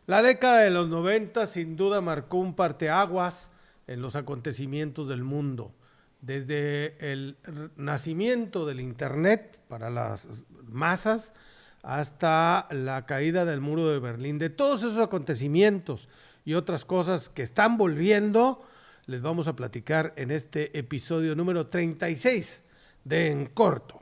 La década de los 90 sin duda marcó un parteaguas en los acontecimientos del mundo. Desde el nacimiento del Internet para las masas hasta la caída del muro de Berlín. De todos esos acontecimientos y otras cosas que están volviendo, les vamos a platicar en este episodio número 36 de En Corto.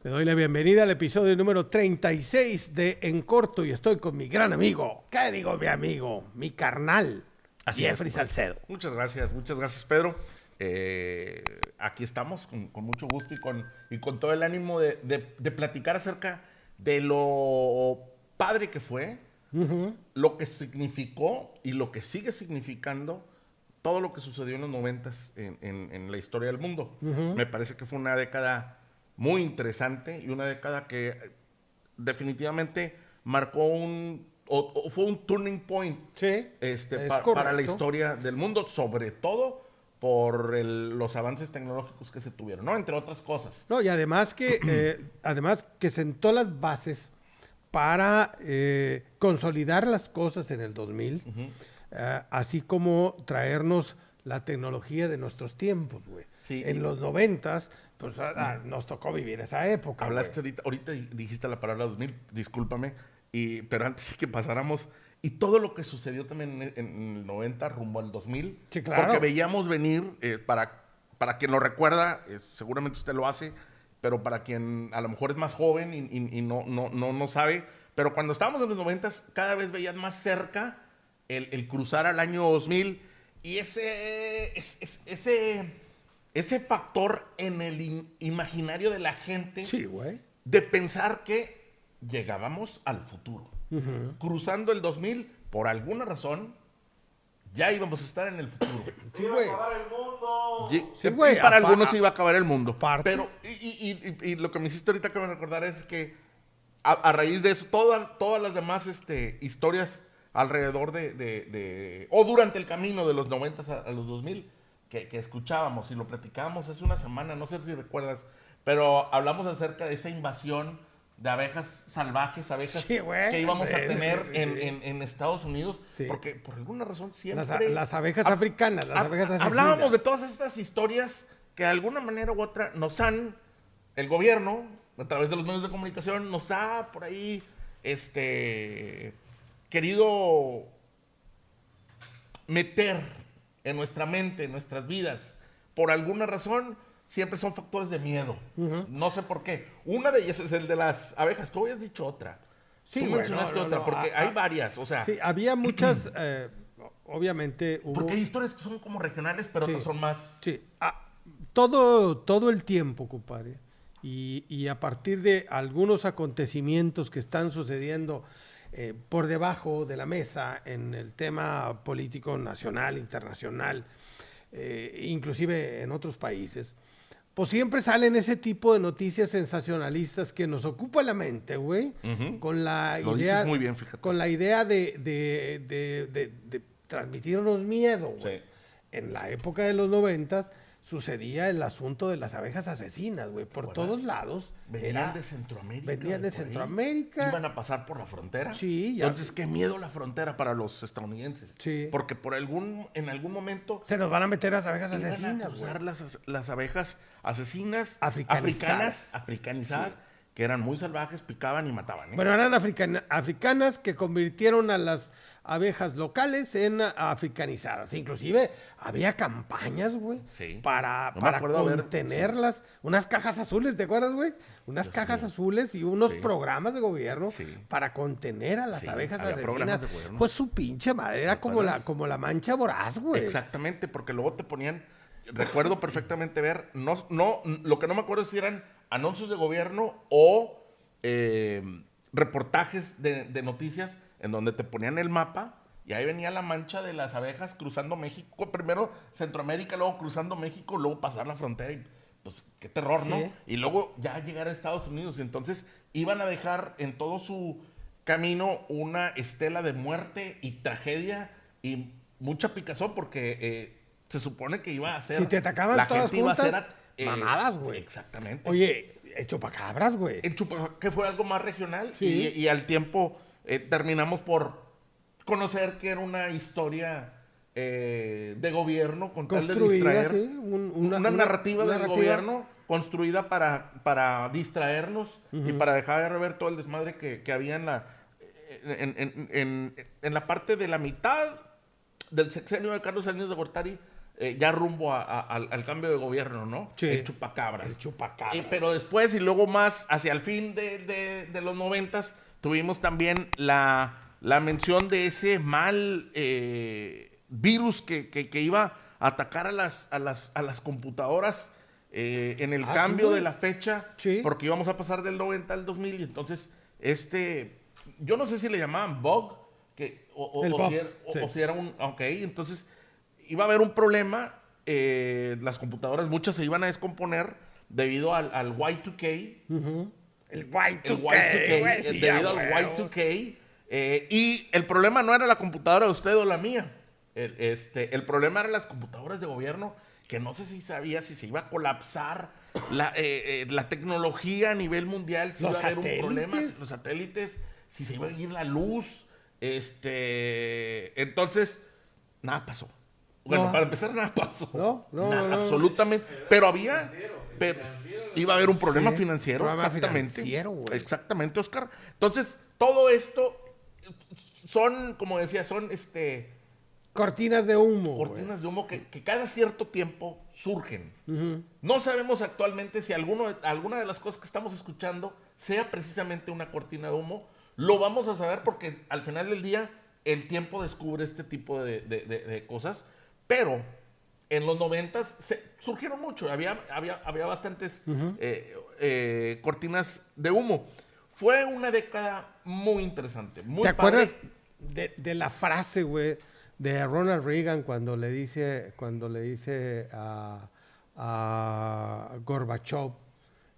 Le doy la bienvenida al episodio número 36 de En Corto y estoy con mi gran amigo, ¿qué digo mi amigo? Mi carnal, Jeffrey Salcedo. Muchas gracias Pedro. Aquí estamos con mucho gusto y con todo el ánimo de platicar acerca de lo padre que fue, lo que significó y lo que sigue significando todo lo que sucedió en los 90s en la historia del mundo. Me parece que fue una década muy interesante y una década que definitivamente marcó o fue un turning point para la historia del mundo, sobre todo por los avances tecnológicos que se tuvieron, ¿no? Entre otras cosas. No, y además que sentó las bases para consolidar las cosas en el 2000, así como traernos la tecnología de nuestros tiempos, güey. Sí, en los 90s, pues nos tocó vivir esa época. Hablaste ahorita dijiste la palabra 2000, discúlpame, pero antes de que pasáramos, y todo lo que sucedió también en el 90 rumbo al 2000, sí, claro. Porque veíamos venir, para quien lo recuerda, seguramente usted lo hace, pero para quien a lo mejor es más joven y no sabe, pero cuando estábamos en los 90s, cada vez veías más cerca el cruzar al año 2000, y ese factor en el imaginario de la gente, sí, güey, de pensar que llegábamos al futuro. Cruzando el 2000, por alguna razón, ya íbamos a estar en el futuro. Sí, güey. Sí, güey. Y para algunos iba a acabar el mundo. Pero, y lo que me hiciste ahorita que me recordar es que a raíz de eso, todas las demás historias alrededor o durante el camino de los 90 a los 2000, que escuchábamos y lo platicábamos hace una semana, no sé si recuerdas, pero hablamos acerca de esa invasión de abejas salvajes, sí, güey, que íbamos a tener en Estados Unidos, sí. Porque por alguna razón siempre... Las abejas africanas, las abejas asesinas. Hablábamos de todas estas historias que de alguna manera u otra el gobierno, a través de los medios de comunicación, nos ha por ahí querido meter en nuestra mente, en nuestras vidas. Por alguna razón, siempre son factores de miedo. No sé por qué. Una de ellas es el de las abejas. Tú habías dicho otra. Sí, tú mencionaste otra, porque hay varias. O sea, sí, había muchas, obviamente hubo... Porque hay historias que son como regionales, pero otras son más... Sí, todo el tiempo, compadre. Y a partir de algunos acontecimientos que están sucediendo por debajo de la mesa en el tema político nacional, internacional, inclusive en otros países, pues siempre salen ese tipo de noticias sensacionalistas que nos ocupa la mente, güey, con la Lo idea, dices muy bien, fíjate. Con la idea de transmitirnos miedo, güey. Sí. En la época de los 90 sucedía el asunto de las abejas asesinas, güey, por todos lados. Venían de Centroamérica. Venían de Centroamérica. Iban a pasar por la frontera. Sí. Ya. Entonces, qué miedo la frontera para los estadounidenses. Sí. Porque en algún momento... se nos van a meter las abejas asesinas, iban a cruzar las abejas asesinas. Africanizadas. Sí. Que eran muy salvajes, picaban y mataban. Bueno, eran africanas que convirtieron a las abejas locales en africanizadas. Inclusive había campañas, güey, sí. para contenerlas. Sí. Unas cajas azules, ¿te acuerdas, güey? Unas cajas azules y unos programas de gobierno para contener a las abejas asesinas. Pues su pinche madre, era como la mancha voraz, güey. Exactamente, porque luego te ponían... Recuerdo perfectamente ver, lo que no me acuerdo es si eran anuncios de gobierno o reportajes de noticias en donde te ponían el mapa y ahí venía la mancha de las abejas cruzando México, primero Centroamérica, luego cruzando México, luego pasar la frontera y pues qué terror, ¿no? Y luego ya llegar a Estados Unidos y entonces iban a dejar en todo su camino una estela de muerte y tragedia y mucha picazón porque... se supone que iba a ser... Si te atacaban la todas gente iba a juntas, ser mamadas, Sí, güey. exactamente. Oye, el chupacabras, güey. Que fue algo más regional. Sí. Y al tiempo terminamos por conocer que era una historia de gobierno con tal de Construida, distraer. sí. Una narrativa del narrativa. gobierno construida para distraernos y para dejar de ver todo el desmadre que había en la parte de la mitad del sexenio de Carlos Salinas de Gortari, ya rumbo al cambio de gobierno, ¿no? Sí. El chupacabras. El chupacabras. Pero después y luego más hacia el fin de los 90s, tuvimos también la mención de ese mal virus que iba a atacar a las computadoras en el cambio ¿sí, de la fecha, sí, porque íbamos a pasar del 90 al 2000, y entonces yo no sé si le llamaban bug, o si era un... Ok, entonces iba a haber un problema, las computadoras, muchas se iban a descomponer debido al Y2K. El Y2K, El Y2K, güey, sí, debido ya, al Y2K. Y el problema no era la computadora de usted o la mía. El problema eran las computadoras de gobierno, que no sé si sabía si se iba a colapsar la tecnología a nivel mundial, si iba a haber un problema, los satélites, si se iba a ir la luz. Entonces, nada pasó. Bueno, para empezar, nada pasó. No, absolutamente. Pero iba a haber un problema Sí, financiero, problema exactamente. financiero, güey. Exactamente, Oscar. Entonces, todo esto son, como decía, son cortinas de humo. cortinas de humo que cada cierto tiempo surgen. No sabemos actualmente si alguna de las cosas que estamos escuchando sea precisamente una cortina de humo. Lo vamos a saber porque al final del día el tiempo descubre este tipo de cosas. Pero en los 90s surgieron mucho. Había bastantes cortinas de humo. Fue una década muy interesante. Muy ¿Te padre. acuerdas de la frase, güey, de Ronald Reagan cuando le dice a Gorbachev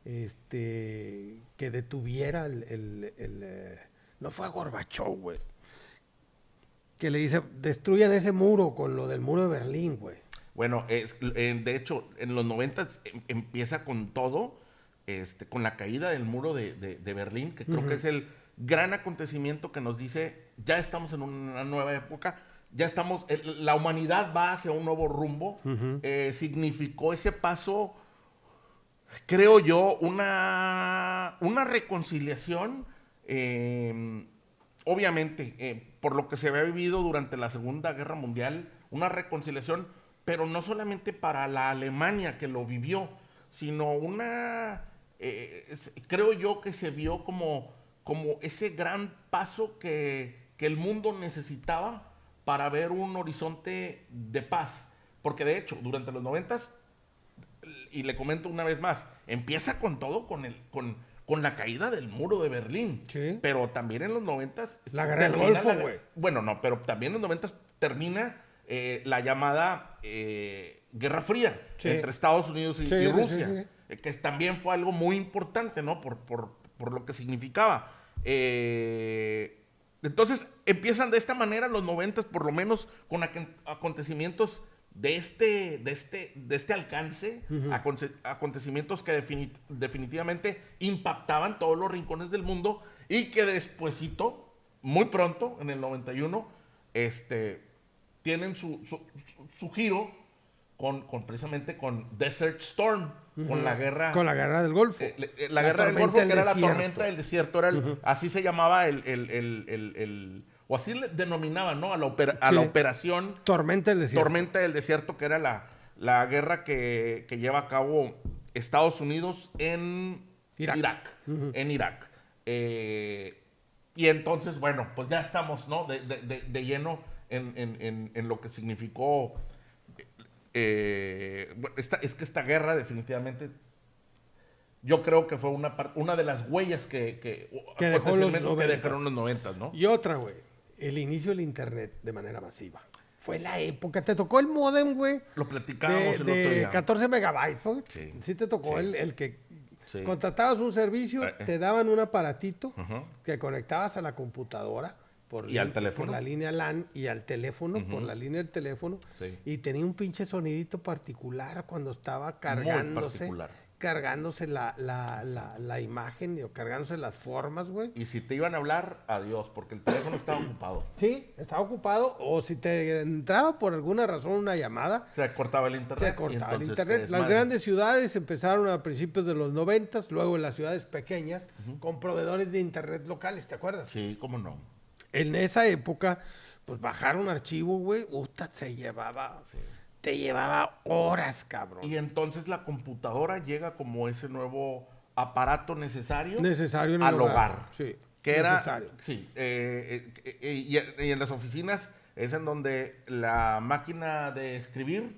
que detuviera no fue a Gorbachev, güey, que le dice, destruyan ese muro con lo del muro de Berlín, güey? Bueno, de hecho, en los 90 empieza con todo, con la caída del muro de Berlín, que creo que es el gran acontecimiento que nos dice, ya estamos en una nueva época, ya estamos, la humanidad va hacia un nuevo rumbo. Significó ese paso, creo yo, una reconciliación, obviamente, por lo que se había vivido durante la Segunda Guerra Mundial, una reconciliación, pero no solamente para la Alemania que lo vivió, sino creo yo que se vio como ese gran paso que el mundo necesitaba para ver un horizonte de paz. Porque de hecho, durante los 90s, y le comento una vez más, empieza con todo, con la caída del muro de Berlín. Sí. Pero también en los 90s... La guerra del Golfo, güey. Bueno, no, pero también en los 90s termina la llamada Guerra Fría, sí, entre Estados Unidos y Rusia. Sí. Que también fue algo muy importante, ¿no? Por lo que significaba. Entonces, empiezan de esta manera los 90s, por lo menos, con acontecimientos de este alcance, acontecimientos que definitivamente impactaban todos los rincones del mundo, y que despuesito, muy pronto, en el 91, tienen su giro precisamente con Desert Storm, con la guerra... Con la guerra del Golfo. La guerra del Golfo, que era la tormenta del desierto, era así se llamaba o así le denominaban, ¿no? A la operación... Tormenta del desierto. Tormenta del desierto, que era la guerra que lleva a cabo Estados Unidos en Irak. En Irak. Y entonces, bueno, pues ya estamos, ¿no? De lleno en lo que significó... es que esta guerra definitivamente... Yo creo que fue una de las huellas que dejaron los 90, ¿no? Y otra, güey, el inicio del internet de manera masiva. Fue la época. Te tocó el módem, güey. Lo platicábamos el otro día. De 14 megabytes, güey. Sí. Sí te tocó sí. el que sí. contratabas un servicio, te daban un aparatito que conectabas a la computadora ¿Y al teléfono? Por la línea LAN y al teléfono, por la línea del teléfono. Sí. Y tenía un pinche sonidito particular cuando estaba cargándose la imagen o cargándose las formas, güey. Y si te iban a hablar, adiós, porque el teléfono estaba ocupado. Sí, estaba ocupado. O si te entraba por alguna razón una llamada, Se cortaba el internet. se cortaba el internet. Las grandes ciudades empezaron a principios de los 90, luego en las ciudades pequeñas, con proveedores de internet locales, ¿te acuerdas? Sí, cómo no. En esa época, pues bajar un archivo, güey, te llevaba horas, cabrón. Y entonces la computadora llega como ese nuevo aparato necesario en al hogar. Sí, que necesario. Era, sí, y en las oficinas es en donde la máquina de escribir,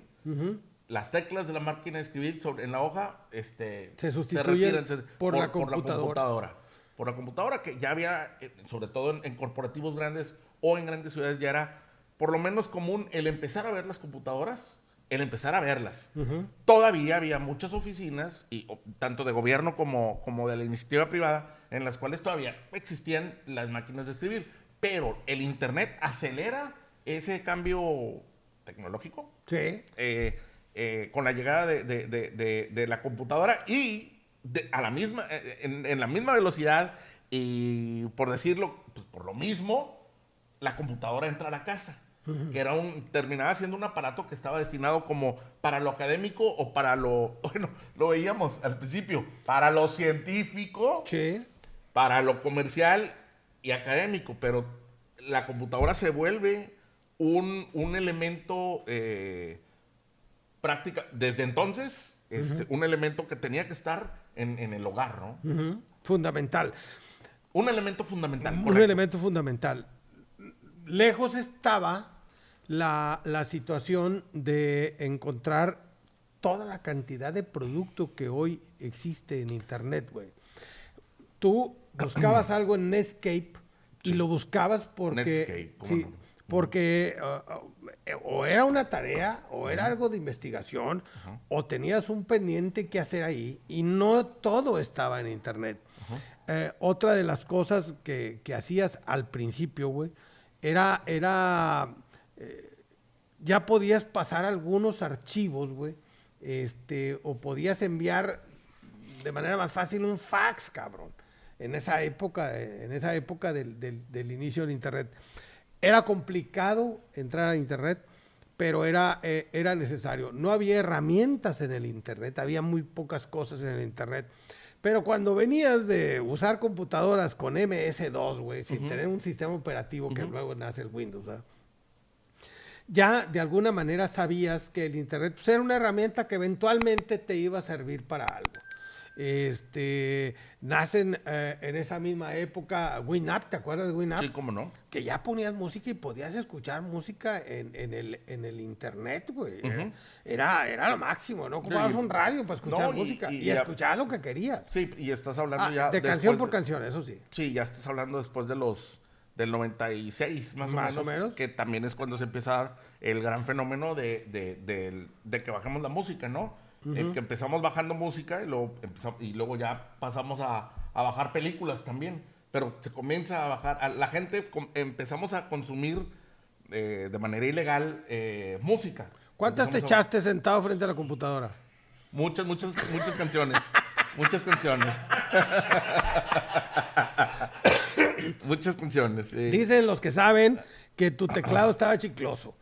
las teclas de la máquina de escribir en la hoja, se sustituyen por la computadora. Por la computadora, que ya había, sobre todo en corporativos grandes o en grandes ciudades, ya era por lo menos común el empezar a ver las computadoras, el empezar a verlas. Todavía había muchas oficinas, tanto de gobierno como de la iniciativa privada, en las cuales todavía existían las máquinas de escribir. Pero el Internet acelera ese cambio tecnológico. Sí. Con la llegada de la computadora y en la misma velocidad y, por decirlo, pues, por lo mismo, la computadora entra a la casa. Que terminaba siendo un aparato que estaba destinado como para lo académico o para bueno, lo veíamos al principio, para lo científico, sí, para lo comercial y académico, pero la computadora se vuelve un elemento práctica, desde entonces, un elemento que tenía que estar en el hogar, ¿no? Fundamental. Un elemento fundamental. Un elemento fundamental. Lejos estaba la situación de encontrar toda la cantidad de producto que hoy existe en Internet, güey. Tú buscabas algo en Netscape y lo buscabas porque... Netscape, ¿cómo no? Porque o era una tarea, o era algo de investigación, o tenías un pendiente que hacer ahí, y no todo estaba en Internet. Otra de las cosas que hacías al principio, güey, era ya podías pasar algunos archivos, güey, o podías enviar de manera más fácil un fax, cabrón, en esa época del inicio del Internet. Era complicado entrar a Internet, pero era necesario. No había herramientas en el Internet, había muy pocas cosas en el Internet. Pero cuando venías de usar computadoras con MS-2, güey, sin tener un sistema operativo que luego nace el Windows, ¿verdad? Ya de alguna manera sabías que el Internet pues, era una herramienta que eventualmente te iba a servir para algo. Nacen en esa misma época Winamp, ¿te acuerdas de Winamp? Sí, cómo no. Que ya ponías música y podías escuchar música en el Internet, güey. Era lo máximo, ¿no? Ocupabas un radio para escuchar música y escuchabas lo que querías. Sí, y estás hablando ya... De canción por canción, eso sí. Sí, ya estás hablando después del 96, más o menos, que también es cuando se empieza a dar el gran fenómeno de que bajamos la música, ¿no? Que empezamos bajando música y luego ya pasamos a bajar películas también. Pero se comienza a bajar, la gente empezamos a consumir de manera ilegal música. ¿Cuántas te echaste sentado frente a la computadora? Muchas canciones. Muchas canciones. Muchas canciones. Dicen los que saben que tu teclado estaba chicloso.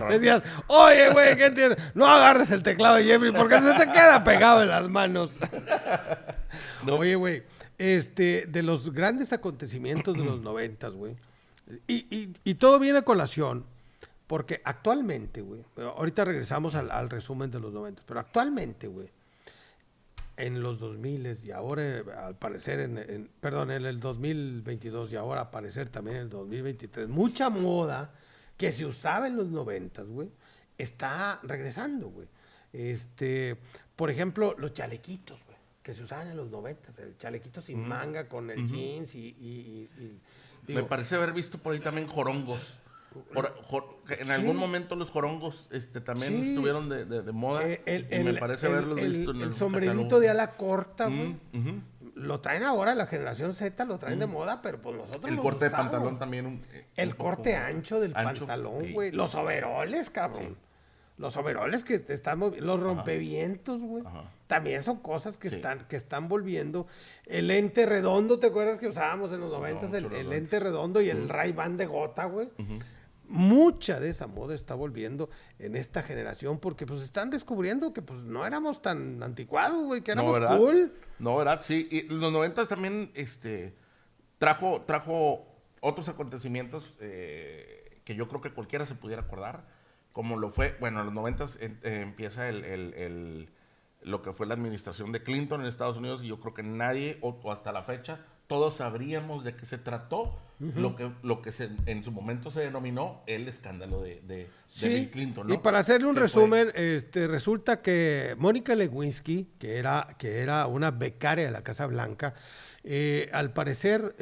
Decías, oye, güey, ¿qué entiendes? No agarres el teclado de Jeffrey porque se te queda pegado en las manos. No. Oye, güey, de los grandes acontecimientos de los 90, güey, y todo viene a colación, porque actualmente, güey, ahorita regresamos al resumen de los 90, pero actualmente, güey, en los 2000 y ahora, al parecer, en el 2022 y ahora, al parecer, también en el 2023, mucha moda que se usaba en los 90, güey, está regresando, güey. Por ejemplo, los chalequitos, güey, que se usaban en los 90, el chalequito sin manga con el jeans Me parece haber visto por ahí también jorongos. En algún momento los jorongos también estuvieron de moda y me parece haberlos visto en el sombrerito de ala corta, güey. lo traen ahora, la generación Z lo traen de moda, pero pues nosotros El los corte de usamos. pantalón también. El corte ancho del ancho, pantalón, sí. güey. Los overoles, cabrón. Sí. Los overoles que te están los rompevientos, güey. Ajá. También son cosas que, Sí. que están volviendo. El lente redondo, ¿te acuerdas que usábamos en los 90s? El lente redondo y el Ray-Ban de gota, güey. Mucha de esa moda está volviendo en esta generación porque pues están descubriendo que pues no éramos tan anticuados, güey, que éramos ¿verdad? cool. No, ¿verdad? Sí, y los 90 también trajo otros acontecimientos que yo creo que cualquiera se pudiera acordar, como lo fue, bueno, en los 90 empieza lo que fue la administración de Clinton en Estados Unidos y yo creo que nadie, o hasta la fecha, todos sabríamos de qué se trató, lo que en su momento se denominó el escándalo de Bill Clinton, ¿no? Y para hacerle un Que resumen, resulta que Mónica Lewinsky, que era una becaria de la Casa Blanca, al parecer,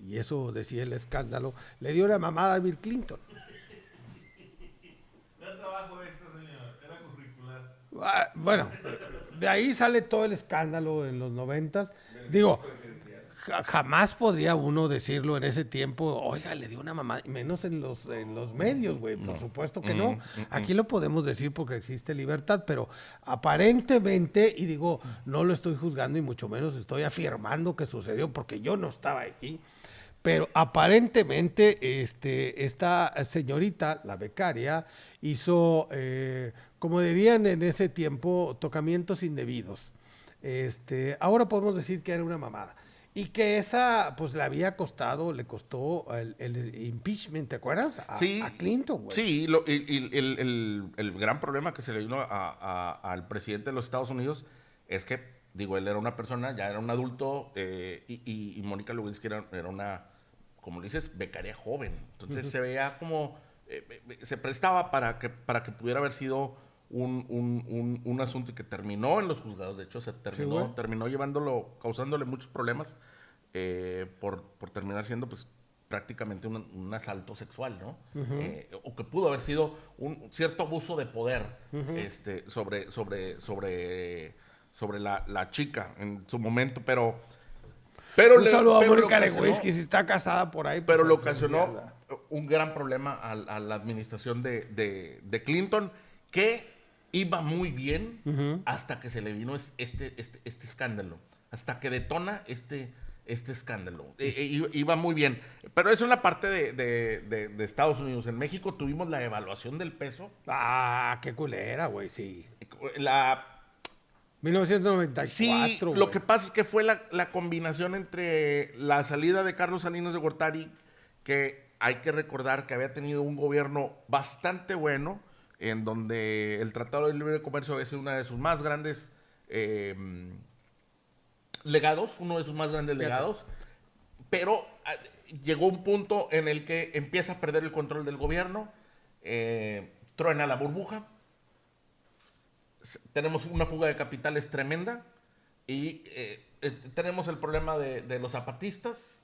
y eso decía el escándalo, le dio una mamada a Bill Clinton. No trabajo extra, señor, era curricular. Bueno, de ahí sale todo el escándalo en los 90s. Digo, jamás podría uno decirlo en ese tiempo, oiga, le dio una mamá, menos en los medios, güey, por supuesto que no. Aquí lo podemos decir porque existe libertad, pero aparentemente, y digo, no lo estoy juzgando y mucho menos estoy afirmando que sucedió porque yo no estaba ahí, pero aparentemente esta señorita, la becaria, hizo, como dirían en ese tiempo, tocamientos indebidos. Ahora podemos decir que era una mamada. Y que esa, pues, le costó el impeachment, ¿te acuerdas? A Clinton, güey. Sí, el gran problema que se le vino al presidente de los Estados Unidos es que, digo, él era una persona, ya era un adulto, y Mónica Lewinsky era una, como dices, becaria joven. Entonces se veía como, se prestaba para que pudiera haber sido un asunto que terminó en los juzgados. De hecho, terminó causándole muchos problemas por terminar siendo, pues, prácticamente un asalto sexual, ¿no? O que pudo haber sido un cierto abuso de poder sobre la chica en su momento, pero un saludo a Mónica Lewinsky, si está casada por ahí. Pero le ocasionó un gran problema a la administración de Clinton, que iba muy bien hasta que se le vino este escándalo, hasta que detona este escándalo. Iba muy bien. Pero eso es la parte de Estados Unidos. En México tuvimos la evaluación del peso. Ah, qué culera, güey, sí. 1994. Sí, güey. Lo que pasa es que fue la combinación entre la salida de Carlos Salinas de Gortari, que hay que recordar que había tenido un gobierno bastante bueno, en donde el Tratado de Libre Comercio había sido uno de sus más grandes legados, pero llegó un punto en el que empieza a perder el control del gobierno, truena la burbuja, tenemos una fuga de capitales tremenda y tenemos el problema de los zapatistas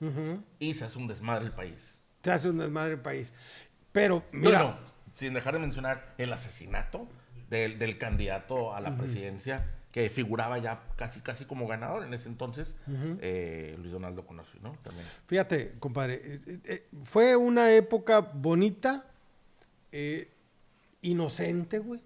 y se hace un desmadre el país. Pero, mira... No, sin dejar de mencionar el asesinato del candidato a la presidencia, que figuraba ya casi como ganador en ese entonces, Luis Donaldo Colosio, ¿no? También. Fíjate, compadre, fue una época bonita, inocente, güey.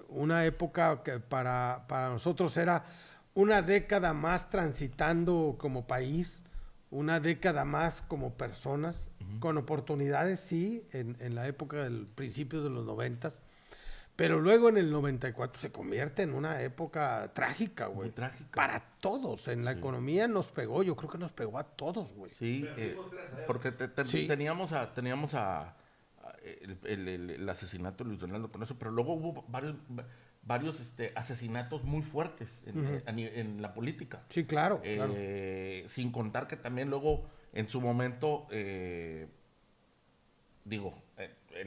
Una época que para nosotros era una década más transitando como país, una década más como personas, con oportunidades, sí, en la época del principio de los 90s, pero luego en el 94 se convierte en una época trágica, güey. Muy trágica. Para todos, en la economía nos pegó, yo creo que nos pegó a todos, güey. Sí, porque teníamos el asesinato de Luis Donaldo con eso, pero luego hubo varios asesinatos muy fuertes en la política. Sí, claro. Sin contar que también luego, en su momento, el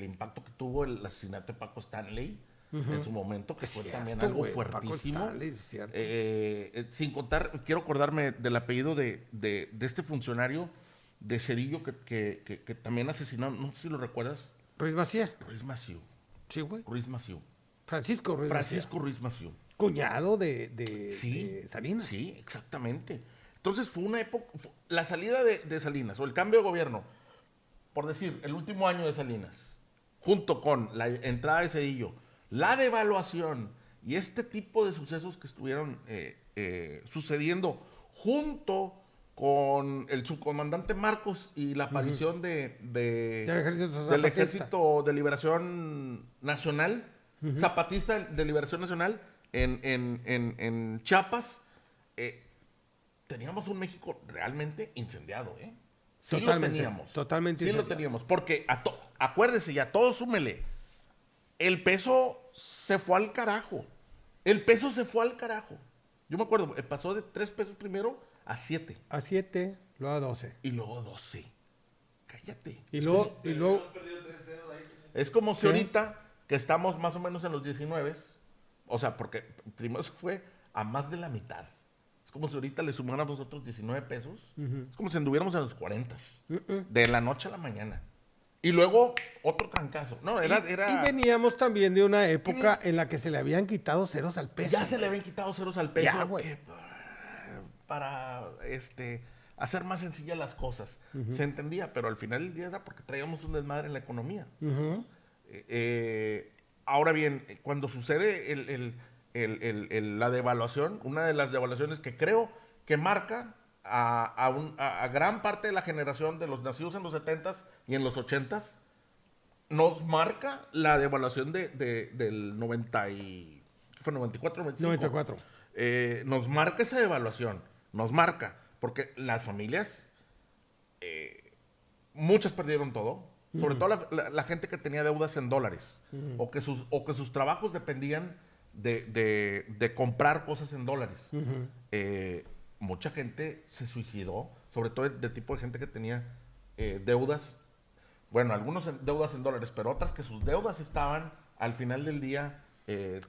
impacto que tuvo el asesinato de Paco Stanley, en su momento, que fue también algo fuertísimo. Sin contar, quiero acordarme del apellido de este funcionario de Cedillo que también asesinó, no sé si lo recuerdas. Ruiz Macié. Ruiz Massieu. Sí, güey. Ruiz Massieu. Francisco Ruiz Macié. Ruiz Massieu. Cuñado de Salinas. Sí, exactamente. Entonces fue una época, la salida de Salinas o el cambio de gobierno, por decir, el último año de Salinas, junto con la entrada de Zedillo, la devaluación y este tipo de sucesos que estuvieron sucediendo junto con el subcomandante Marcos y la aparición del Ejército de Liberación Nacional, Zapatista de Liberación Nacional en Chiapas, teníamos un México realmente incendiado, ¿eh? Sí Totalmente, lo teníamos. totalmente Sí lo incendiado. teníamos, porque acuérdese, ya todo súmele, el peso se fue al carajo. El peso se fue al carajo. Yo me acuerdo, pasó de 3 pesos primero a 7. A 7, luego a 12. Y luego 12. Cállate. Y luego, Es como si ¿Sí? ahorita que estamos más o menos en los 19, o sea, porque primero se fue a más de la mitad. Es como si ahorita le sumáramos otros 19 pesos. Es como si anduviéramos en los 40. De la noche a la mañana. Y luego otro trancazo. No, era... Y veníamos también de una época en la que se le habían quitado ceros al peso. Ya se le habían quitado ceros al peso. Ya, güey. Para hacer más sencillas las cosas. Se entendía, pero al final del día era porque traíamos un desmadre en la economía. Ahora bien, cuando sucede la devaluación, una de las devaluaciones que creo que marca a gran parte de la generación de los nacidos en los 70s y en los 80s, nos marca la devaluación del 90 y... ¿qué fue? 94, 95. 94. Nos marca esa devaluación, nos marca, porque las familias, muchas perdieron todo, sobre todo la gente que tenía deudas en dólares, o que sus trabajos dependían de comprar cosas en dólares. Mucha gente se suicidó, sobre todo de tipo de gente que tenía deudas, bueno, algunos deudas en dólares, pero otras que sus deudas estaban al final del día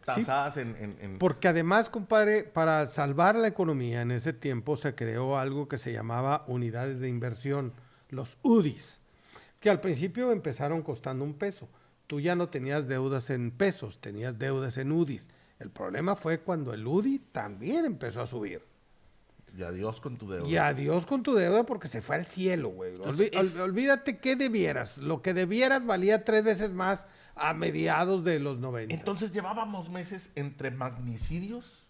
tasadas en... Porque además, compadre, para salvar la economía en ese tiempo se creó algo que se llamaba unidades de inversión, los UDIs, que al principio empezaron costando $1. Tú ya no tenías deudas en pesos, tenías deudas en UDIs. El problema fue cuando el UDI también empezó a subir. Y adiós con tu deuda. Y adiós con tu deuda porque se fue al cielo, güey. Olvídate qué debieras. Lo que debieras valía 3 veces más a mediados de los 90. Entonces llevábamos meses entre magnicidios,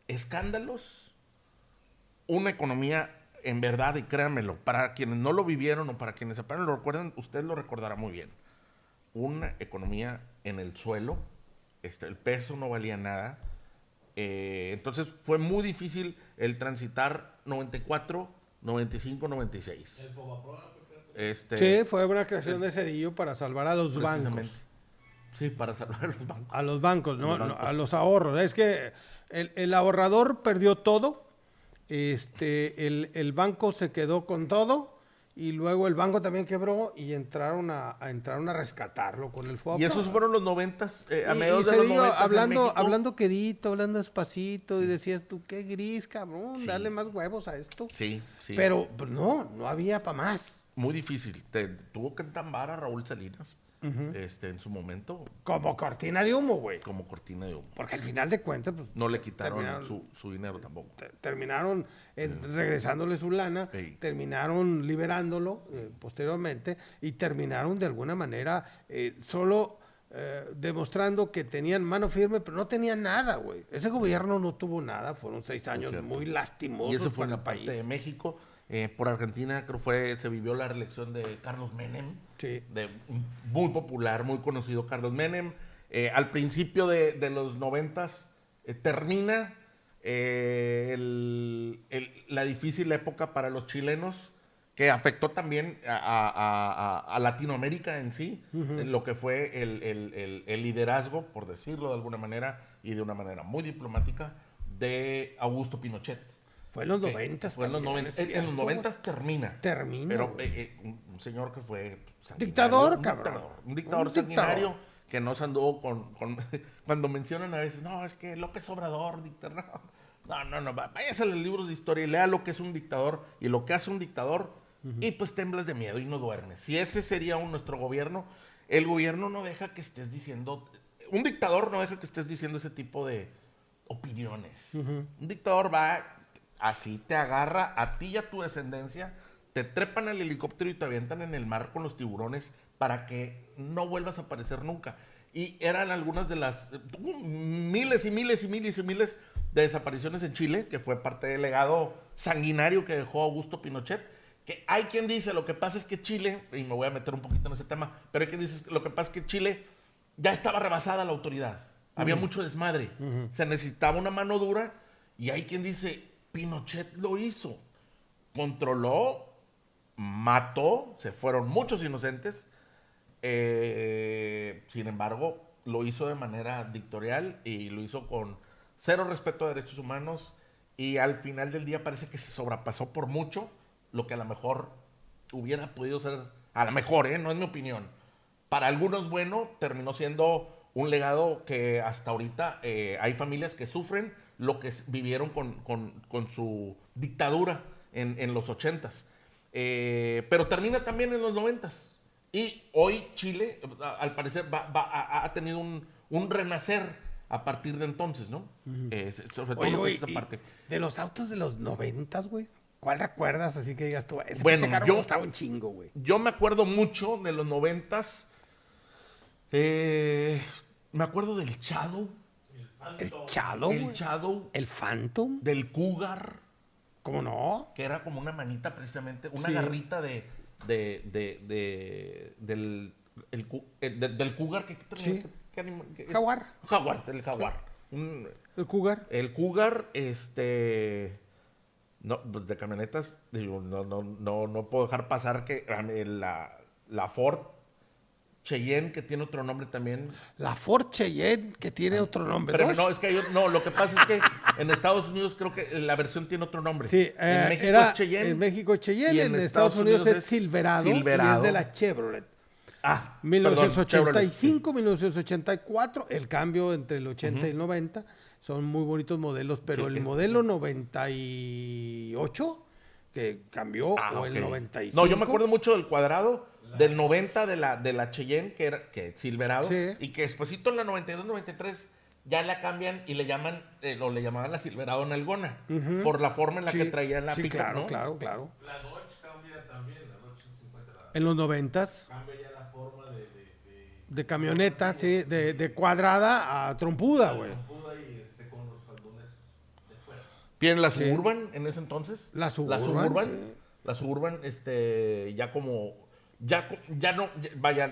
escándalos, una economía en verdad, y créanmelo, para quienes no lo vivieron o para quienes apenas lo recuerdan, usted lo recordará muy bien. Una economía en el suelo, el peso no valía nada. Entonces fue muy difícil el transitar 94, 95, 96. Sí, fue una creación de Zedillo para salvar a los bancos. Sí, para salvar a los bancos. A los bancos, ¿no? A los ahorros. Es que el ahorrador perdió todo, el banco se quedó con todo y luego el banco también quebró y entraron a rescatarlo con el FOBAPROA. Y esos fueron los 90s, a mediados de los 90s hablando quedito, hablando despacito, y decías tú, qué gris, cabrón, dale más huevos a esto. Sí. Pero pues, no había para más. Muy difícil. Tuvo que entambar a Raúl Salinas en su momento. Como cortina de humo, güey. Como cortina de humo. Porque al final de cuentas, pues, no le quitaron su dinero tampoco. Terminaron regresándole su lana, terminaron liberándolo posteriormente y terminaron de alguna manera solo demostrando que tenían mano firme, pero no tenían nada, güey. Ese gobierno no tuvo nada, fueron 6 años muy lastimosos. Y eso fue para en la el país. parte de México. Por Argentina se vivió la reelección de Carlos Menem, muy popular, muy conocido Carlos Menem. Al principio de los 90s termina la difícil época para los chilenos, que afectó también a Latinoamérica en sí, en lo que fue el liderazgo, por decirlo de alguna manera, y de una manera muy diplomática, de Augusto Pinochet. Fue en los 90. Fue en los 90. En los 90 termina. Pero un señor que fue dictador, cabrón. Un dictador sanguinario que no se anduvo cuando mencionan a veces, no, es que López Obrador, dictador. No. Váyase a los libros de historia y lea lo que es un dictador y lo que hace un dictador y pues temblas de miedo y no duermes. Si ese sería nuestro gobierno, el gobierno no deja que estés diciendo, un dictador no deja que estés diciendo ese tipo de opiniones. Un dictador va... así te agarra a ti y a tu descendencia, te trepan al helicóptero y te avientan en el mar con los tiburones para que no vuelvas a aparecer nunca. Y eran algunas de las miles y miles y miles y miles de desapariciones en Chile, que fue parte del legado sanguinario que dejó Augusto Pinochet. Que hay quien dice, lo que pasa es que Chile, y me voy a meter un poquito en ese tema, pero hay quien dice, lo que pasa es que Chile ya estaba rebasada la autoridad. Había mucho desmadre. Se necesitaba una mano dura. Y hay quien dice, Pinochet lo hizo. Controló, mató, se fueron muchos inocentes. Sin embargo, lo hizo de manera dictatorial y lo hizo con cero respeto a derechos humanos. Y al final del día parece que se sobrepasó por mucho lo que a lo mejor hubiera podido ser, a lo mejor, no es mi opinión. Para algunos, bueno, terminó siendo un legado que hasta ahorita hay familias que sufren lo que vivieron con su dictadura en los 80s. Pero termina también en los 90s. Y hoy Chile, al parecer, ha tenido un renacer a partir de entonces, ¿no? Sobre todo lo que es esa parte. De los autos de los 90s, güey, ¿cuál recuerdas? Así que digas tú, ese bueno, carro yo costaba un chingo, güey. Yo me acuerdo mucho de los 90s. Me acuerdo del Shadow. El Shadow, El güey. Shadow. El Phantom. Del Cougar. ¿Cómo no? Que era como una manita precisamente, una Sí. garrita del Cougar. Sí. ¿Qué animal? ¿Qué es? Jaguar. Jaguar, el Jaguar. El Cougar. El Cougar, no, pues de camionetas, digo, no puedo dejar pasar que la Ford Cheyenne, que tiene otro nombre también. La Ford Cheyenne, que tiene otro nombre. Pero ¿no? no, es que lo que pasa es que en Estados Unidos creo que la versión tiene otro nombre. Sí, en México es Cheyenne. En México es Cheyenne, y en Estados Unidos es Silverado, y es de la Chevrolet. Ah, 1985, 1984, el cambio entre el 80 y el 90, son muy bonitos modelos, pero Sí, el modelo 98, que cambió, o el ok. 95. No, yo me acuerdo mucho del cuadrado del 90 de la Cheyenne, que Silverado, Sí. y que despuésito en la 92, 93 ya la cambian y le llamaban la Silverado Nalgona, por la forma en la que traía la sí, pica, claro, ¿no? claro. La Dodge cambia también, la Dodge 50 En los 90s, cambia ya la forma de camioneta, sí, de cuadrada a trompuda, güey. puda y con los faldones de fuera. Tiene la Sí. Suburban en ese entonces. La Suburban, sí. La Suburban, ya como... Ya no, vaya...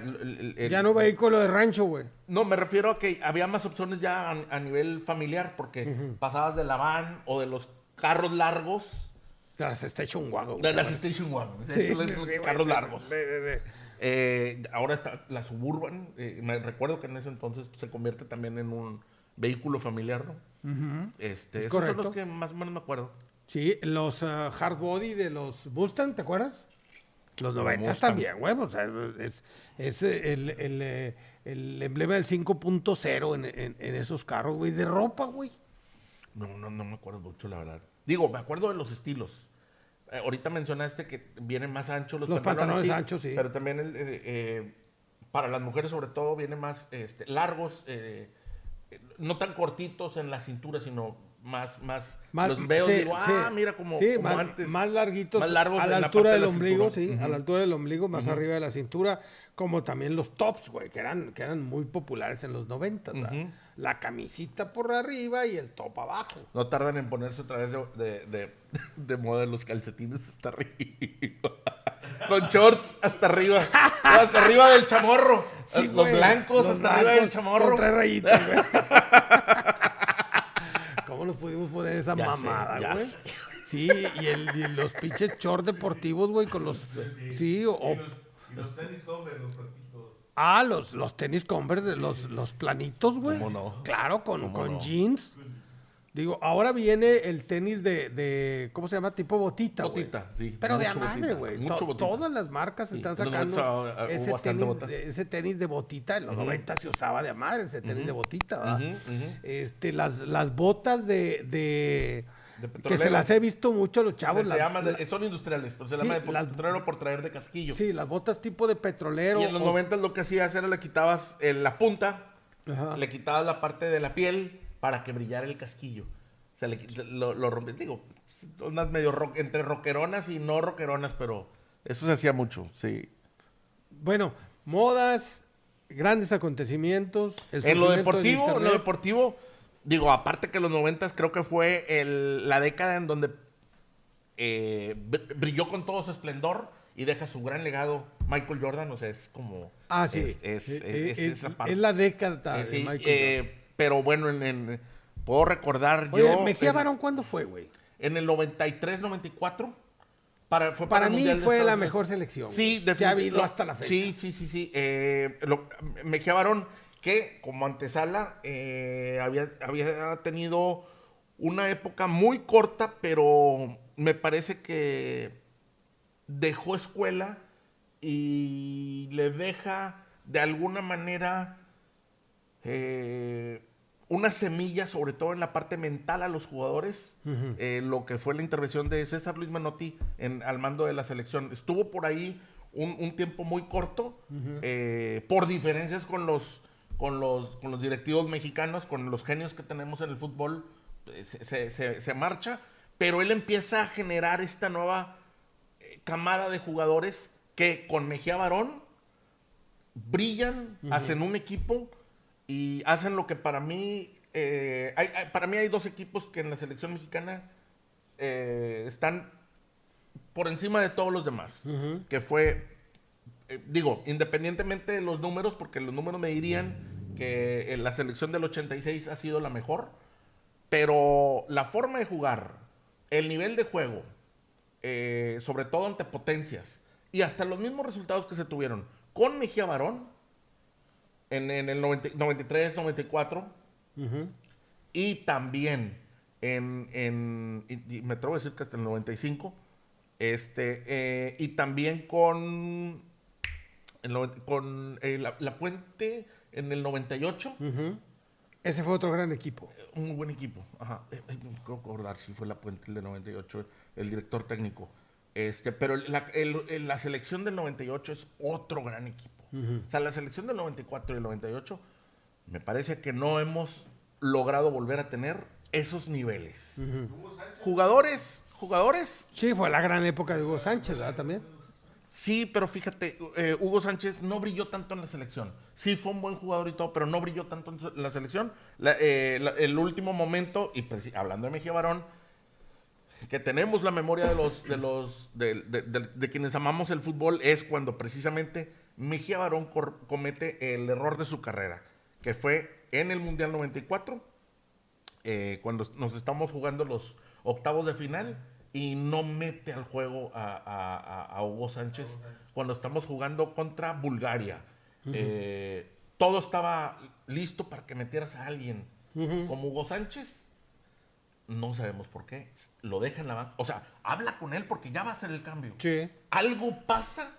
Ya no vehículo de rancho, güey. No, me refiero a que había más opciones ya a nivel familiar, porque pasabas de la van o de los carros largos, De las Station Wagon. de las Station Wagon, esos carros largos. Sí. Ahora está la Suburban, me recuerdo que en ese entonces se convierte también en un vehículo familiar, ¿no? Esos correcto. son los que más o menos me acuerdo. Sí, los hard body de los Mustang, ¿te acuerdas? Los 90 Mustang. también, güey. O sea, es el emblema del 5.0 en esos carros, güey. De ropa, güey. No me acuerdo mucho, la verdad. Digo, me acuerdo de los estilos. Ahorita mencionaste que vienen más anchos los pantalones anchos, sí. Pero también para las mujeres, sobre todo, vienen más largos, no tan cortitos en la cintura, sino más los veo y digo, mira, como más, antes. más larguitos, más largos a la en la altura parte de del la ombligo, cintura. sí, a la altura del ombligo, más arriba de la cintura, como también los tops, güey, que eran muy populares en los 90, ¿verdad? La camisita por arriba y el top abajo. No tardan en ponerse otra vez de moda los calcetines hasta arriba. Con shorts hasta arriba. Hasta arriba del chamorro. Sí, los güey, blancos los hasta arriba del chamorro. Con 3 rayitas, güey. ¿Cómo nos pudimos poner esa Ya sé, mamada, ya güey? sé. Sí, y los pinches shorts deportivos, güey, con los... Sí, Y los tenis Converse, los patitos. los tenis Converse, los planitos, güey. ¿Cómo no? Claro, con no? jeans. Digo, ahora viene el tenis de ¿cómo se llama? Tipo botita, güey. Botita, sí. Pero de a Mucho madre, botita, güey. mucho botita. Todas las marcas Sí, están en los sacando 90 hubo bastante bota. ese tenis de botita. En los 90 se usaba de a madre ese tenis de botita, ¿verdad? Las botas de que se petrolero. las he visto mucho a los chavos. Son industriales, pero se Sí, llama de las- petrolero por traer de casquillo. Sí, las botas tipo de petrolero. Y en los 90 lo que hacías era le quitabas la punta, Ajá. le quitabas la parte de la piel para que brillara el casquillo. lo rompí. Digo, unas medio entre rockeronas y no rockeronas, pero eso se hacía mucho, sí. Bueno, modas, grandes acontecimientos. En lo deportivo, digo, aparte que los 90s creo que fue la década en donde brilló con todo su esplendor y deja su gran legado Michael Jordan, o sea, es como... Ah, sí. Es esa parte. Es la década de Sí, Michael Jordan. pero bueno, puedo recordar Oye, yo... Mejía Barón, ¿cuándo fue, güey? En el 93-94. Para el mí Mundial de fue Estados la Unidos. mejor selección. Sí, que ha habido hasta la fecha. Sí. Mejía Barón, que como antesala había tenido una época muy corta, pero me parece que dejó escuela y le deja de alguna manera una semilla, sobre todo en la parte mental a los jugadores, lo que fue la intervención de César Luis Menotti al mando de la selección. Estuvo por ahí un tiempo muy corto, por diferencias con los directivos mexicanos, con los genios que tenemos en el fútbol, se marcha, pero él empieza a generar esta nueva camada de jugadores que con Mejía Barón brillan, hacen un equipo y hacen lo que para mí hay dos equipos que en la selección mexicana están por encima de todos los demás, que fue, digo, independientemente de los números, porque los números me dirían que la selección del 86 ha sido la mejor, pero la forma de jugar, el nivel de juego, sobre todo ante potencias, y hasta los mismos resultados que se tuvieron con Mejía Barón en el 93, 94, y también y me atrevo a decir que hasta el 95, y también con la Puente en el 98. Ese fue otro gran equipo. Un muy buen equipo. Ajá. No puedo acordar si fue la Puente el de 98, el director técnico. Pero la selección del 98 es otro gran equipo. O sea, la selección del 94 y el 98, me parece que no hemos logrado volver a tener esos niveles. Jugadores. Sí, fue la gran época de Hugo Sánchez, ¿verdad? También. Sí, pero fíjate, Hugo Sánchez no brilló tanto en la selección. Sí fue un buen jugador y todo, pero no brilló tanto en la selección. El último momento, y hablando de Mejía Barón, que tenemos la memoria de quienes amamos el fútbol, es cuando precisamente Mejía Barón comete el error de su carrera, que fue en el Mundial 94, cuando nos estamos jugando los octavos de final, y no mete al juego a Hugo Sánchez cuando estamos jugando contra Bulgaria. Todo estaba listo para que metieras a alguien como Hugo Sánchez. No sabemos por qué. Lo deja en la banca. O sea, habla con él porque ya va a hacer el cambio. Sí. Algo pasa,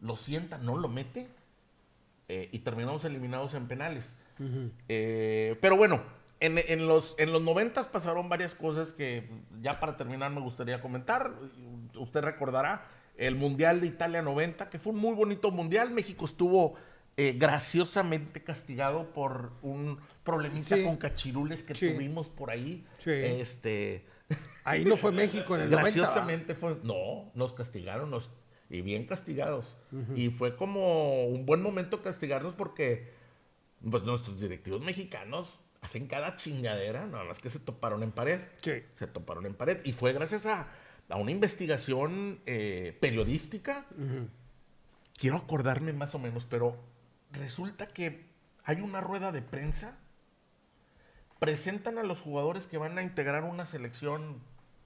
lo sienta, no lo mete, y terminamos eliminados en penales. Pero bueno, en los 90s pasaron varias cosas que ya para terminar me gustaría comentar. Usted recordará el Mundial de Italia 90, que fue un muy bonito mundial. México estuvo graciosamente castigado por un problemita con cachirules que tuvimos por ahí. Sí. Ahí no fue México en el 90. Graciosamente fue... No, nos castigaron, y bien castigados. Y fue como un buen momento castigarnos porque pues nuestros directivos mexicanos hacen cada chingadera, nada más que se toparon en pared. Sí. Se toparon en pared. Y fue gracias a una investigación periodística. Quiero acordarme más o menos, pero resulta que hay una rueda de prensa. Presentan a los jugadores que van a integrar una selección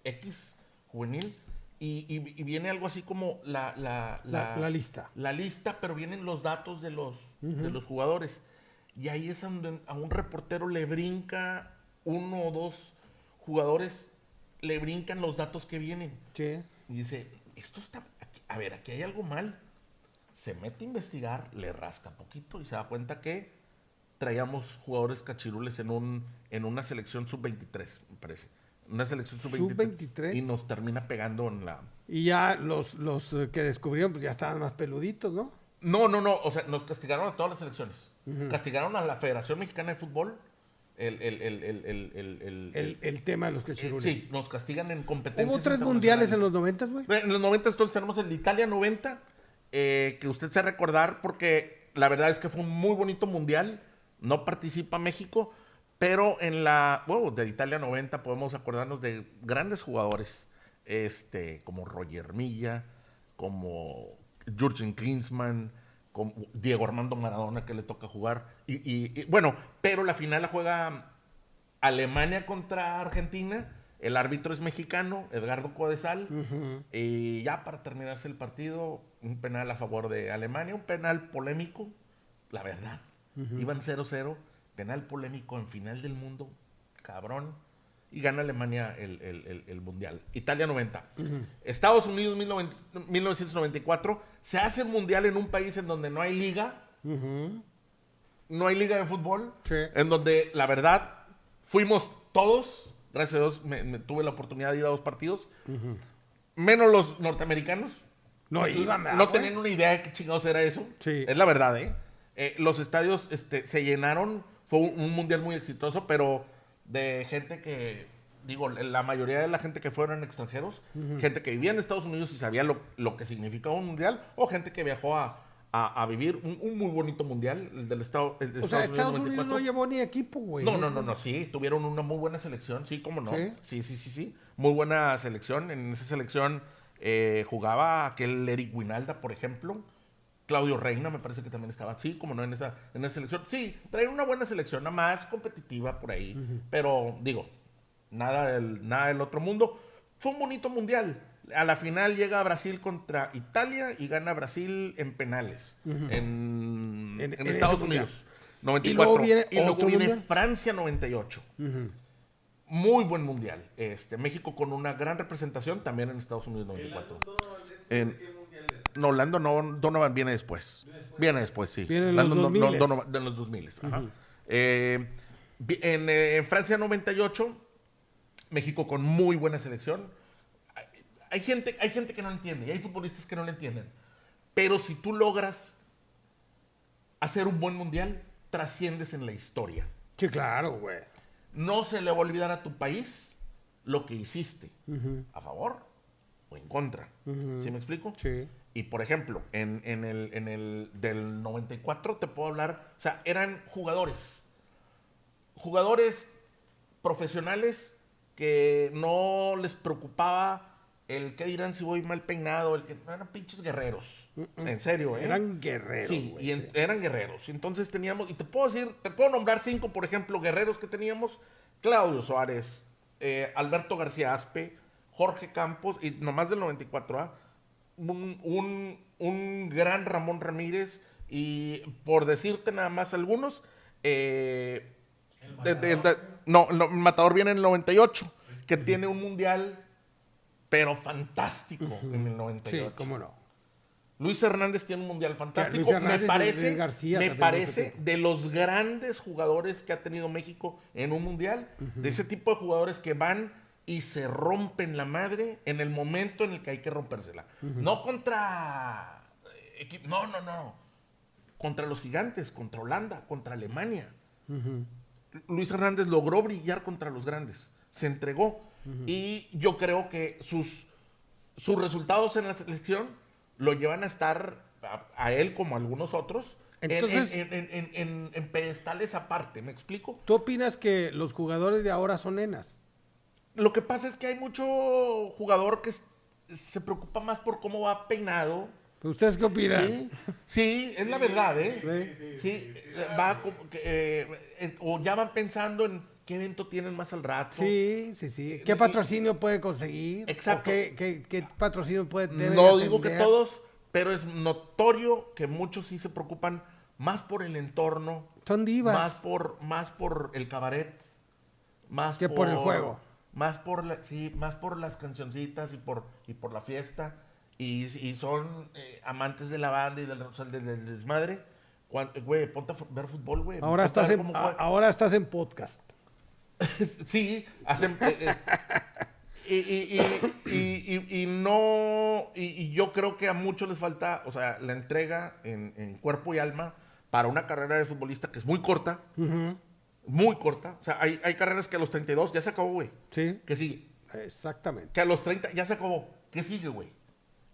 X juvenil. Y viene algo así como la lista. La lista, pero vienen los datos de los jugadores. Y ahí es donde a un reportero le brinca, uno o dos jugadores le brincan los datos que vienen. Sí. Y dice, esto está... aquí hay algo mal. Se mete a investigar, le rasca poquito y se da cuenta que traíamos jugadores cachirules en una selección sub-23, me parece. Una selección sub-23. Y nos termina pegando en la... Y ya los que descubrieron, pues ya estaban más peluditos, ¿no? No. O sea, nos castigaron a todas las selecciones. Castigaron a la Federación Mexicana de Fútbol El tema de los cachirules. Sí, nos castigan en competencias. ¿Hubo 3 mundiales en los 90, güey? En los 90 entonces tenemos el de Italia 90, que usted se va a recordar porque la verdad es que fue un muy bonito mundial. No participa México, pero de Italia 90 podemos acordarnos de grandes jugadores, como Roger Milla, como Jürgen Klinsmann, como Diego Armando Maradona, que le toca jugar. Bueno, pero la final la juega Alemania contra Argentina. El árbitro es mexicano, Edgardo Codesal. Y ya para terminarse el partido, un penal a favor de Alemania, un penal polémico, la verdad. Iban 0-0, penal polémico en final del mundo, cabrón. Y gana Alemania el Mundial. Italia 90. Estados Unidos 1994. Se hace el Mundial en un país en donde no hay liga. No hay liga de fútbol. Sí. En donde, la verdad, fuimos todos. Gracias a Dios tuve la oportunidad de ir a 2 partidos. Menos los norteamericanos. No iban, ¿verdad, No güey? tenían una idea de qué chingados era eso. Sí. Es la verdad, ¿eh? Los estadios se llenaron. Fue un mundial muy exitoso, pero de gente que, digo, la mayoría de la gente que fueron extranjeros, gente que vivía en Estados Unidos y sabía lo que significaba un mundial, o gente que viajó a vivir un muy bonito mundial, el del Estado. El de O sea, Estados 94. Unidos no llevó ni equipo, güey. No, sí, tuvieron una muy buena selección, sí, cómo no. ¿Sí? Sí, muy buena selección. En esa selección jugaba aquel Eric Winalda, por ejemplo. Claudio Reina me parece que también estaba, sí, como no, en esa selección. Sí, traían una buena selección, nada más competitiva por ahí. Pero, digo, nada del otro mundo. Fue un bonito mundial. A la final llega Brasil contra Italia y gana Brasil en penales. En Estados Unidos. 94. Y luego viene mundial. Francia 98. Muy buen mundial. México con una gran representación también en Estados Unidos 94. No, Lando Donovan viene después. Viene después, sí. Viene en Lando los 2000. Donovan de los 2000. Ajá. En Francia 98, México con muy buena selección. Hay gente que no entiende y hay futbolistas que no lo entienden. Pero si tú logras hacer un buen mundial, trasciendes en la historia. Sí, claro, güey. No se le va a olvidar a tu país lo que hiciste. A favor o en contra. ¿Sí me explico? Sí. Y por ejemplo, en el del 94 te puedo hablar, o sea, eran jugadores profesionales que no les preocupaba el qué dirán si voy mal peinado, eran pinches guerreros. En serio, ¿eh? Eran guerreros. Sí, güey, eran guerreros. Entonces teníamos, y te puedo nombrar 5, por ejemplo, guerreros que teníamos: Claudio Suárez, Alberto García Aspe, Jorge Campos, y nomás del 94, un gran Ramón Ramírez, y por decirte nada más algunos, Matador viene en el 98, que tiene un mundial, pero fantástico en el 98. Sí, cómo no. Luis Hernández tiene un mundial fantástico. Luis Hernández me parece, y García me también parece de los grandes jugadores que ha tenido México en un mundial, de ese tipo de jugadores que van y se rompen la madre en el momento en el que hay que rompérsela. No contra... No. Contra los gigantes, contra Holanda, contra Alemania. Luis Hernández logró brillar contra los grandes. Se entregó. Y yo creo que sus resultados en la selección lo llevan a estar a él como a algunos otros. Entonces, en pedestales aparte, ¿me explico? ¿Tú opinas que los jugadores de ahora son nenas? Lo que pasa es que hay mucho jugador que se preocupa más por cómo va peinado. ¿Ustedes qué opinan? Sí, es la verdad, ¿eh? Sí, va o ya van pensando en qué evento tienen más al rato. Sí. ¿Qué patrocinio puede conseguir? Exacto. ¿O qué patrocinio debe No de digo que atender? todos, pero es notorio que muchos sí se preocupan más por el entorno. Son divas. Más por el cabaret. Más que por el juego. Más por las cancioncitas y por la fiesta. Y son amantes de la banda y del desmadre. Güey, ponte a ver fútbol, güey. Ahora estás en podcast. Sí, hacen... Y yo creo que a muchos les falta, o sea, la entrega en cuerpo y alma para una carrera de futbolista que es muy corta. muy corta. O sea, hay carreras que a los 32 ya se acabó, güey. Sí, ¿Qué sigue? exactamente. Que a los 30 ya se acabó. ¿Qué sigue, güey?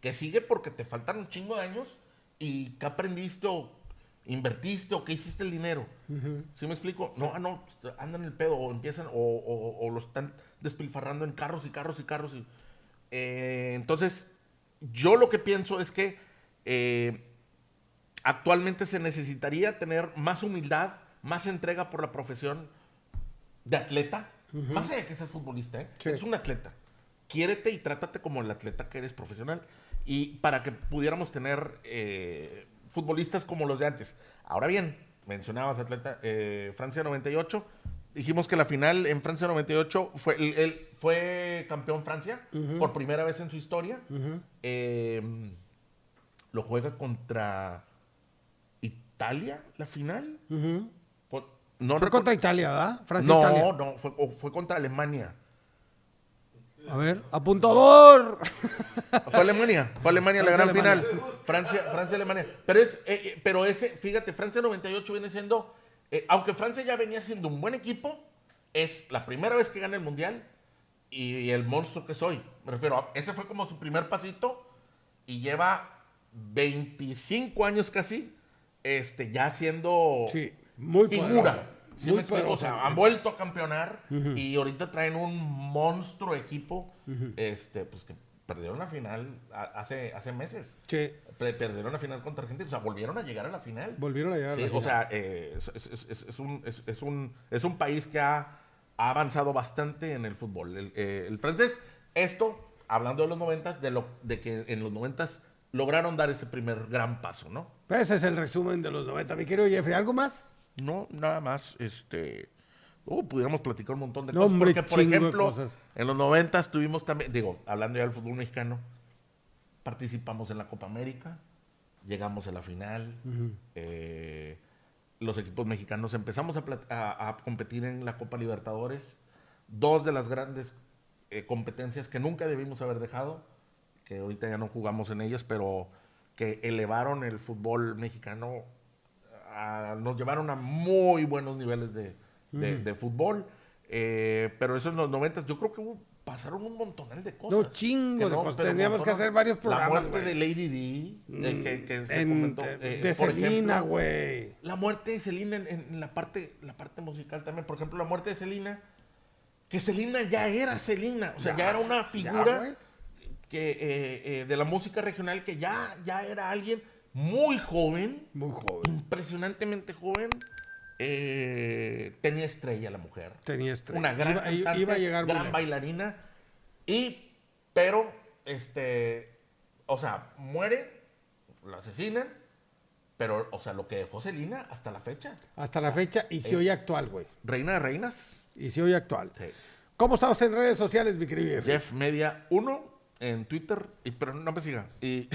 ¿Qué sigue? Porque te faltan un chingo de años y ¿qué aprendiste o invertiste o qué hiciste el dinero? ¿Sí me explico? No, andan en el pedo o empiezan o lo están despilfarrando en carros y carros y carros. Entonces, yo lo que pienso es que actualmente se necesitaría tener más humildad, más entrega por la profesión de atleta, más allá de que seas futbolista, ¿eh? Sí. Eres un atleta. Quiérete y trátate como el atleta que eres profesional. Y para que pudiéramos tener futbolistas como los de antes. Ahora bien, mencionabas atleta Francia 98. Dijimos que la final en Francia 98 fue campeón Francia por primera vez en su historia. Lo juega contra Italia, la final. No Fue contra Italia, ¿verdad? Francia-Italia. No, fue contra Alemania. A ver, apuntador. Fue Alemania la gran Francia-Alemania. final. Francia-Alemania. Pero ese, fíjate, Francia 98 viene siendo, aunque Francia ya venía siendo un buen equipo, es la primera vez que gana el Mundial y el monstruo que soy. Me refiero, ese fue como su primer pasito y lleva 25 años casi, ya siendo Sí, muy figura. poderoso. ¿Sí Muy me explico? O sea, poderoso. han vuelto a campeonar y ahorita traen un monstruo equipo, pues que perdieron la final hace meses. Sí, Perdieron la final contra Argentina, o sea, volvieron a llegar a la final. volvieron a llegar a Sí, la o final. sea, es un país que ha avanzado bastante en el fútbol. El francés, hablando de los 90s, de que en los 90s lograron dar ese primer gran paso, ¿no? Ese es el resumen de los 90. Mi querido Jeffrey, ¿algo más? No, nada más, pudiéramos platicar un montón de No, cosas, hombre, porque, por chingo de ejemplo, cosas. en los 90s tuvimos también, hablando ya del fútbol mexicano, participamos en la Copa América, llegamos a la final, los equipos mexicanos empezamos a competir en la Copa Libertadores, dos de las grandes competencias que nunca debimos haber dejado, que ahorita ya no jugamos en ellas, pero que elevaron el fútbol mexicano, nos llevaron a muy buenos niveles de fútbol, pero eso en los 90s, yo creo que pasaron un montonal de cosas. No, chingo de cosas. pero Tendríamos que montonal. hacer varios programas, La muerte güey. de Lady D, que se comentó. De por Selena, ejemplo, güey. la muerte de Selena en la parte musical también. Por ejemplo, la muerte de Selena, que Selena ya era Selena. O sea, ya era una figura güey. de la música regional que ya era alguien muy joven, Muy joven. impresionantemente joven. Tenía estrella la mujer. Tenía estrella. Una gran cantante, iba a llegar muy gran lejos. bailarina. Pero, o sea, muere, la asesinan, pero, o sea, lo que dejó Selena hasta la fecha. Hasta la fecha y si hoy actual, güey. Reina de reinas. Y si hoy actual. Sí. ¿Cómo estamos en redes sociales, mi querido Jeffrey? Jeff Media 1 en Twitter, pero no me siga. Y,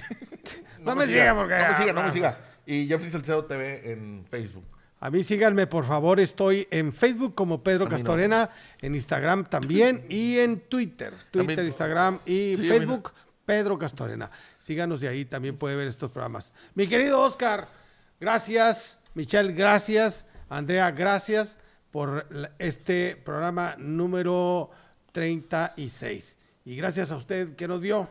No me siga porque- no me siga. Y Jeffrey Salcedo TV en Facebook. A mí síganme, por favor. Estoy en Facebook como Pedro A mí no. Castorena, en Instagram también y en Twitter. Twitter, mí- Instagram y Sí, a mí Facebook, Pedro Castorena. Síganos de ahí, también puede ver estos programas. Mi querido Oscar, gracias. Michelle, gracias. Andrea, gracias por este programa número 36. Y gracias a usted que nos vio.